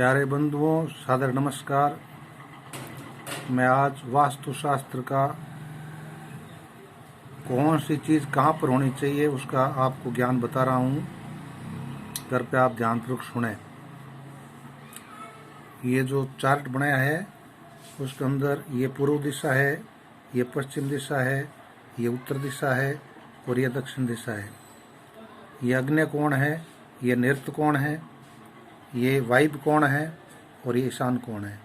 प्यारे बंधुओं, सादर नमस्कार। मैं आज वास्तुशास्त्र का कौन सी चीज़ कहाँ पर होनी चाहिए उसका आपको ज्ञान बता रहा हूँ। कृपया आप ध्यानपूर्वक सुने। ये जो चार्ट बनाया है उसके अंदर ये पूर्व दिशा है, ये पश्चिम दिशा है, ये उत्तर दिशा है और ये दक्षिण दिशा है। ये आग्नेय कोण है, ये नैऋत्य कोण है, ये वायव्य कोण है और ये ईशान कोण है।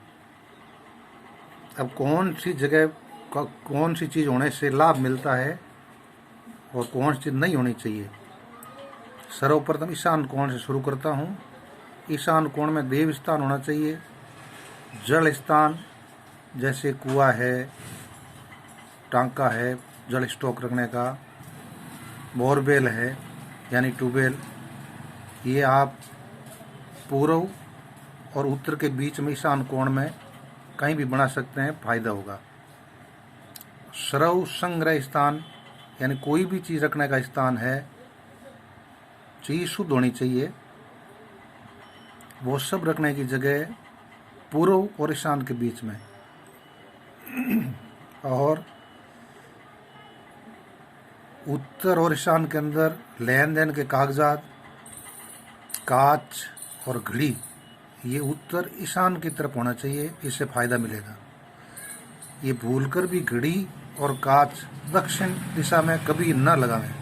अब कौन सी जगह कौन सी चीज़ होने से लाभ मिलता है और कौन सी चीज़ नहीं होनी चाहिए। सर्वप्रथम ईशान कोण से शुरू करता हूँ। ईशान कोण में देव स्थान होना चाहिए, जल स्थान जैसे कुआं है, टांका है जल स्टॉक रखने का, बोरवेल है यानी ट्यूबवेल, ये आप पूर्व और उत्तर के बीच में ईशान कोण में कहीं भी बना सकते हैं, फायदा होगा। सर्व संग्रह स्थान यानी कोई भी चीज़ रखने का स्थान है, चीज़ शुद्ध होनी चाहिए, वो सब रखने की जगह पूर्व और ईशान के बीच में। और उत्तर और ईशान के अंदर लेन देन के कागजात, कांच और घड़ी, ये उत्तर ईशान की तरफ होना चाहिए, इससे फायदा मिलेगा। ये भूलकर भी घड़ी और कांच दक्षिण दिशा में कभी न लगावें,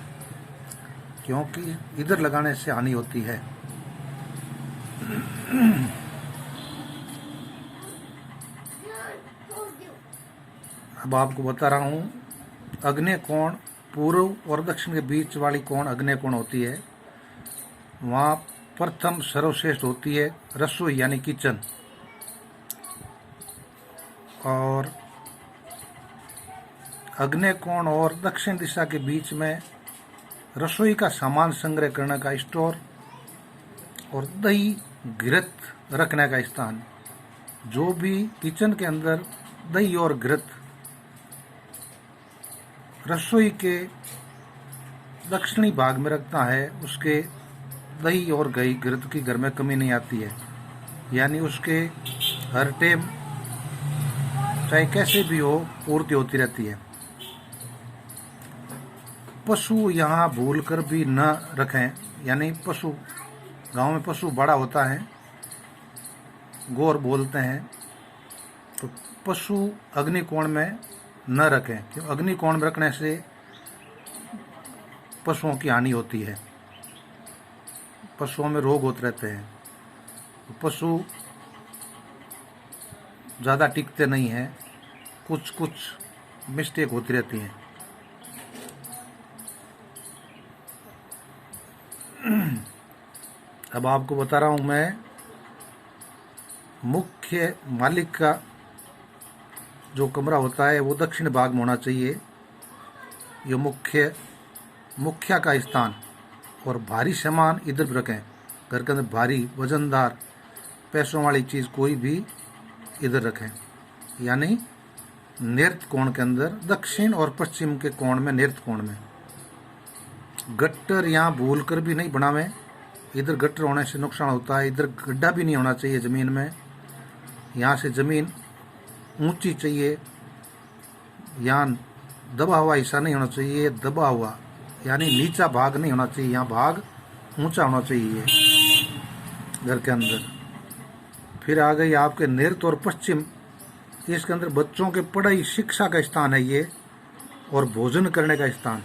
क्योंकि इधर लगाने से हानि होती है। अब आपको बता रहा हूँ, आग्नेय कोण पूर्व और दक्षिण के बीच वाली कोण आग्नेय कोण होती है। वहाँ प्रथम सर्वश्रेष्ठ होती है रसोई यानी किचन, और आग्नेय कोण और दक्षिण दिशा के बीच में रसोई का सामान संग्रह करने का स्टोर और दही घृत रखने का स्थान। जो भी किचन के अंदर दही और घृत रसोई के दक्षिणी भाग में रखता है, उसके दही और घृत की घर में कमी नहीं आती है, यानी उसके हर टाइम चाहे कैसे भी हो पूर्ति होती रहती है। पशु यहाँ भूल कर भी न रखें, यानी पशु गांव में पशु बड़ा होता है, गौर बोलते हैं, तो पशु अग्निकोण में न रखें, क्यों अग्निकोण में रखने से पशुओं की हानि होती है, पशुओं में रोग होते रहते हैं, तो पशु ज़्यादा टिकते नहीं हैं, कुछ मिस्टेक होती रहती हैं। अब आपको बता रहा हूँ मैं, मुख्य मालिक का जो कमरा होता है वो दक्षिण भाग में होना चाहिए। ये मुखिया का स्थान, और भारी सामान इधर भी रखें। घर के अंदर भारी वजनदार पैसों वाली चीज़ कोई भी इधर रखें, यानी नैऋत्य कोण के अंदर, दक्षिण और पश्चिम के कोण में, नैऋत्य कोण में। गट्टर यहाँ भूल कर भी नहीं बनावें, इधर गट्टर होने से नुकसान होता है। इधर गड्ढा भी नहीं होना चाहिए ज़मीन में, यहाँ से ज़मीन ऊंची चाहिए, यहाँ दबा हुआ हिस्सा नहीं होना चाहिए, दबा हुआ यानी नीचा भाग नहीं होना चाहिए, यहाँ भाग ऊंचा होना चाहिए घर के अंदर। फिर आ गई आपके नैऋत्य और पश्चिम, इसके अंदर बच्चों के पढ़ाई शिक्षा का स्थान है ये, और भोजन करने का स्थान।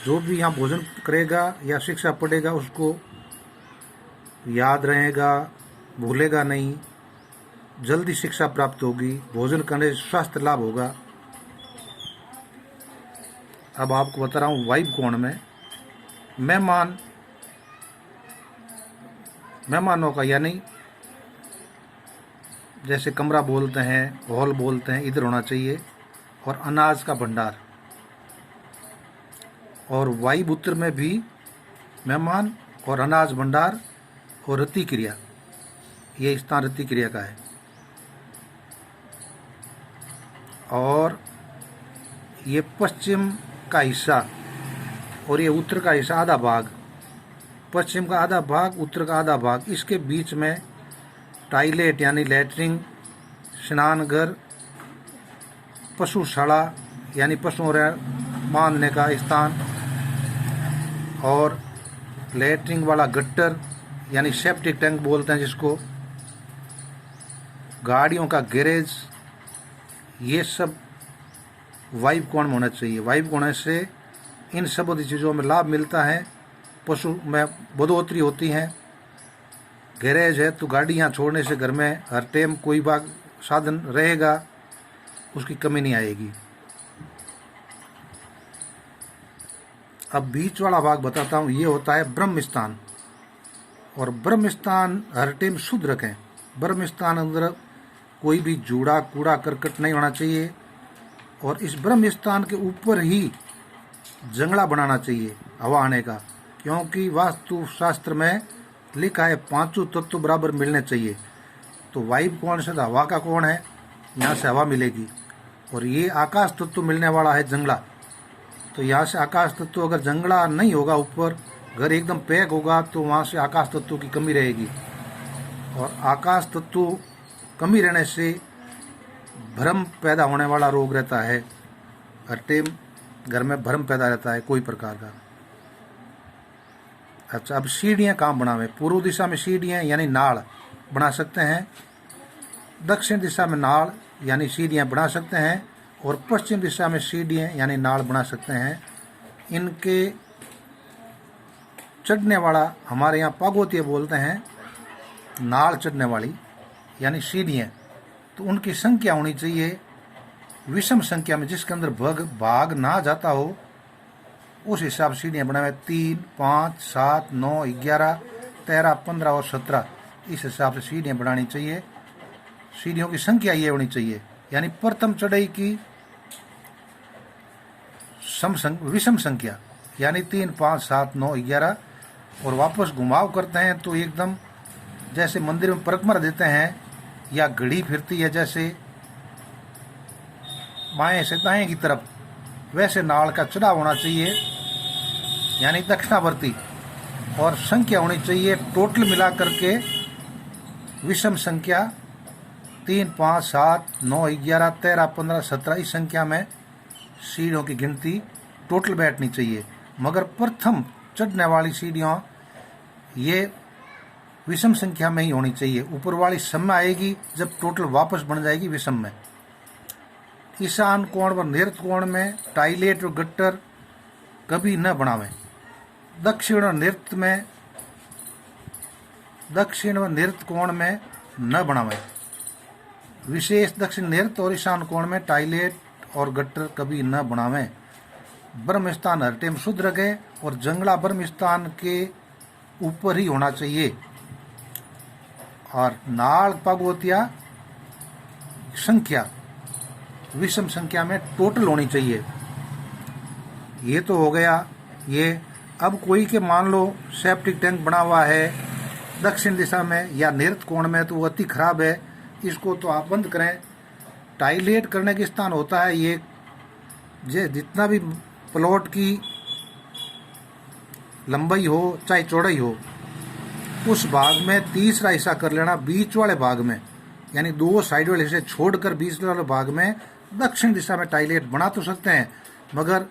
जो भी यहाँ भोजन करेगा या शिक्षा पढ़ेगा उसको याद रहेगा, भूलेगा नहीं, जल्दी शिक्षा प्राप्त होगी, भोजन करने से स्वास्थ्य लाभ होगा। अब आपको बता रहा हूँ, वायव्य कोण में मेहमानों का, यानी जैसे कमरा बोलते हैं, हॉल बोलते हैं, इधर होना चाहिए, और अनाज का भंडार। और वायव्य उत्तर में भी मेहमान और अनाज भंडार और रति क्रिया, ये स्थान रति क्रिया का है। और ये पश्चिम का हिस्सा और ये उत्तर का हिस्सा, आधा भाग, पश्चिम का आधा भाग, उत्तर का आधा भाग, इसके बीच में टॉयलेट यानी लैट्रिन, स्नानघर, पशुशाला यानी पशुओं बांधने का स्थान, और लैट्रिन वाला गट्टर यानी सेप्टिक टैंक बोलते हैं जिसको, गाड़ियों का गैरेज, ये सब वायु कोण में होना चाहिए। वायु कोण से इन सब चीज़ों में लाभ मिलता है, पशु में बढ़ोतरी होती है। गैरेज है तो गाड़ियाँ छोड़ने से घर में हर टाइम कोई भाग साधन रहेगा, उसकी कमी नहीं आएगी। अब बीच वाला भाग बताता हूँ, ये होता है ब्रह्म स्थान। और ब्रह्म स्थान हर टाइम शुद्ध रखें। ब्रह्म स्थान अंदर कोई भी जूड़ा कूड़ा करकट नहीं होना चाहिए। और इस ब्रह्म स्थान के ऊपर ही जंगला बनाना चाहिए हवा आने का, क्योंकि वास्तु शास्त्र में लिखा है पांचों तत्व बराबर मिलने चाहिए। तो वायु कोण से हवा का कोण है, यहाँ से हवा मिलेगी। और ये आकाश तत्व मिलने वाला है जंगला, तो यहाँ से आकाश तत्व, अगर जंगला नहीं होगा ऊपर, घर एकदम पैक होगा, तो वहाँ से आकाश तत्व की कमी रहेगी। और आकाश तत्व कमी रहने से भ्रम पैदा होने वाला रोग रहता है। हर टाइम घर में भ्रम पैदा रहता है कोई प्रकार का। अच्छा, अब सीढ़ियाँ कहाँ बनावे? पूर्व दिशा में सीढ़ियाँ यानी नाड़ बना सकते हैं, दक्षिण दिशा में नाड़ यानी सीढ़ियाँ बना सकते हैं, और पश्चिम दिशा में सीढ़ियाँ यानी नाड़ बना सकते हैं। इनके चढ़ने वाला हमारे यहाँ पागोतिया बोलते हैं, नाड़ चढ़ने वाली यानी सीढ़ियाँ, तो उनकी संख्या होनी चाहिए विषम संख्या में, जिसके अंदर भाग ना जाता हो उस हिसाब से सीढ़ियाँ बनावे। 3, 5, 7, 9, 11, 13, 15 और 17 इस हिसाब से सीढ़ियाँ बनानी चाहिए। सीढ़ियों की संख्या ये होनी चाहिए, यानी प्रथम चढ़ाई की विषम संख्या यानी 3, 5, 7, 9, 11, और वापस घुमाव करते हैं तो एकदम जैसे मंदिर में परिक्रमा देते हैं या घड़ी फिरती है जैसे बाएं से दाएं की तरफ, वैसे नाड़ का चढ़ाव होना चाहिए यानी दक्षिणावर्ती। और संख्या होनी चाहिए टोटल मिला करके विषम संख्या 3, 5, 7, 9, 11, 13, 15, 17 इस संख्या में सीढ़ियों की गिनती टोटल बैठनी चाहिए। मगर प्रथम चढ़ने वाली सीढ़ियाँ ये विषम संख्या में ही होनी चाहिए। ऊपर वाली सम में आएगी जब टोटल वापस बन जाएगी विषम में। ईशान कोण व नृत्य कोण में टॉयलेट और गट्टर कभी न बनावें। दक्षिण व नृत्य कोण में न बनावें। विशेष दक्षिण नृत्य और ईशान कोण में टॉयलेट और गट्टर कभी न बनावें। ब्रह्म स्थान हर टाइम शुद्ध रखें, और जंगला ब्रह्म स्थान के ऊपर ही होना चाहिए। और नाड़ पागोतिया संख्या विषम संख्या में टोटल होनी चाहिए। ये तो हो गया ये। अब कोई के मान लो सेप्टिक टैंक बना हुआ है दक्षिण दिशा में या नृत्य कोण में, तो वो अति खराब है, इसको तो आप बंद करें। टॉयलेट करने के स्थान होता है ये जितना भी प्लॉट की लंबाई हो चाहे चौड़ाई हो, उस भाग में तीसरा हिस्सा कर लेना बीच वाले भाग में, यानी 2 साइड वाले हिस्से छोड़कर बीच वाले भाग में दक्षिण दिशा में टॉयलेट बना तो सकते हैं, मगर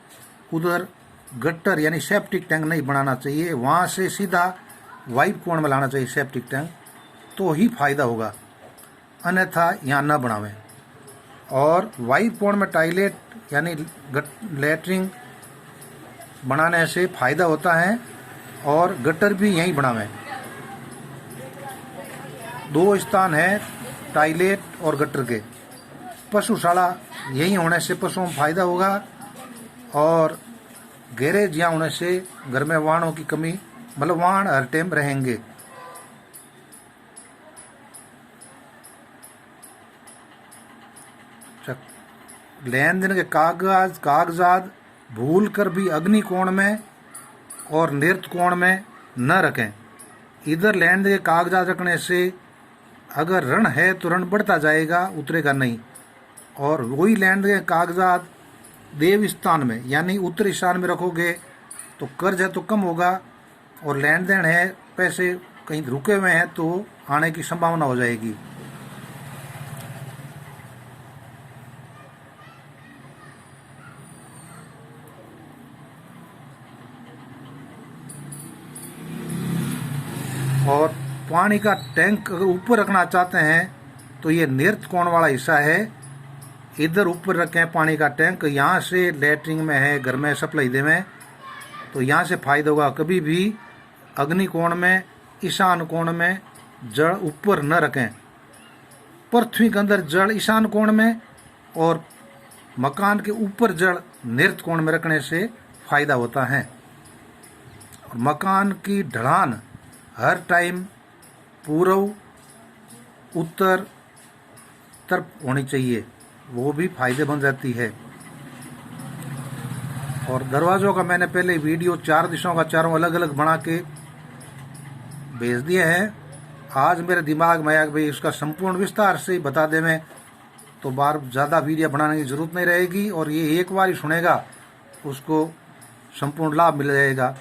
उधर गट्टर यानी सेप्टिक टैंक नहीं बनाना चाहिए। वहाँ से सीधा वायु कोण में लाना चाहिए सेप्टिक टैंक, तो ही फायदा होगा, अन्यथा यहाँ न बनावें। और वायु कोण में टॉयलेट यानी लैट्रिन बनाने से फायदा होता है, और गट्टर भी यहीं बनावें। 2 स्थान है टॉयलेट और गट्टर के। पशुशाला यहीं होने से पशुओं में फायदा होगा, और गैरेज यहाँ होने से घर में वाहनों की कमी, मतलब वाहन हर टाइम रहेंगे। लेन देन के कागजात भूल कर भी अग्नि कोण में और नृत्य कोण में न रखें। इधर लेन देन के कागजात रखने से अगर ऋण है तो ऋण बढ़ता जाएगा, उतरेगा नहीं। और वही लैंड के कागजात देव स्थान में यानी उत्तर ईशान में रखोगे तो कर्ज है तो कम होगा, और लेन देन है पैसे कहीं रुके हुए हैं तो आने की संभावना हो जाएगी। और पानी का टैंक अगर ऊपर रखना चाहते हैं तो ये नृत्य कोण वाला हिस्सा है, इधर ऊपर रखें पानी का टैंक। यहाँ से लैट्रिन में है, घर में सप्लाई देवें तो यहाँ से फायदा होगा। कभी भी अग्नि कोण में, ईशान कोण में जल ऊपर न रखें। पृथ्वी के अंदर जल ईशान कोण में और मकान के ऊपर जल नृत्य कोण में रखने से फायदा होता है। और मकान की ढलान हर टाइम पूर्व उत्तर तरफ होनी चाहिए, वो भी फायदेमंद रहती है। और दरवाज़ों का मैंने पहले वीडियो 4 दिशाओं का चारों अलग अलग बना के भेज दिए हैं। आज मेरे दिमाग में आया कि भाई इसका संपूर्ण विस्तार से बता दें मैं, तो बार ज़्यादा वीडियो बनाने की ज़रूरत नहीं रहेगी और ये एक बार ही सुनेगा उसको संपूर्ण लाभ मिल जाएगा।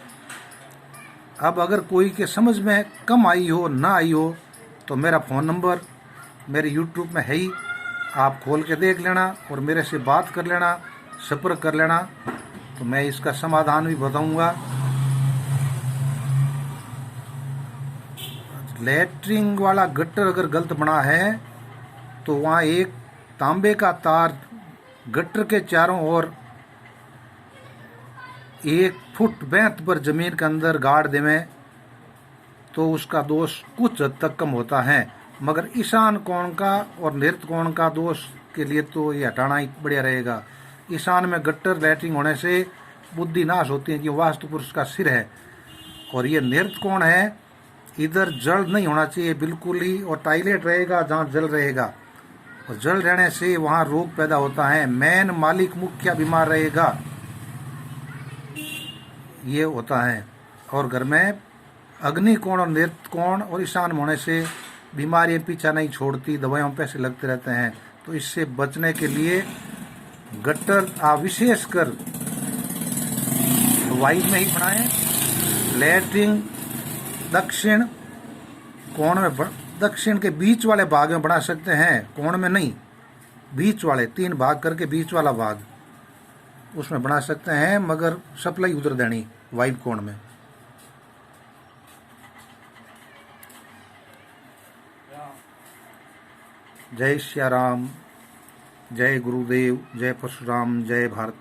अब अगर कोई के समझ में कम आई हो, ना आई हो, तो मेरा फ़ोन नंबर मेरे YouTube में है ही, आप खोल के देख लेना और मेरे से बात कर लेना, संपर्क कर लेना, तो मैं इसका समाधान भी बताऊंगा। लैट्रिन वाला गट्टर अगर गलत बना है तो वहाँ एक तांबे का तार गट्टर के चारों ओर 1 फुट बेंत पर जमीन के अंदर गाड़ देवें तो उसका दोष कुछ हद तक कम होता है। मगर ईशान कोण का और नृत्य कोण का दोष के लिए तो ये हटाना ही बढ़िया रहेगा। ईशान में गट्टर लैट्रिन होने से बुद्धि नाश होती है कि वास्तु पुरुष का सिर है। और ये नृत्य कोण है, इधर जल नहीं होना चाहिए बिल्कुल ही, और टॉयलेट रहेगा जहाँ जल रहेगा, और जल रहने से वहाँ रोग पैदा होता है। मेन मालिक मुखिया बीमार रहेगा, ये होता है। और घर में अग्नि कोण और नृत्य कोण और ईशान होने से बीमारियां पीछा नहीं छोड़ती, दवाइयों में पैसे लगते रहते हैं। तो इससे बचने के लिए गट्टर आप विशेषकर वाइड में ही बनाएं। लैट्रिन दक्षिण कोण में, दक्षिण के बीच वाले भाग में बना सकते हैं, कोण में नहीं, बीच वाले 3 भाग करके बीच वाला भाग उसमें बना सकते हैं, मगर सप्लाई उधर देनी वाइड कोण में। जय श्री राम, जय गुरुदेव, जय परशुराम, जय भारत।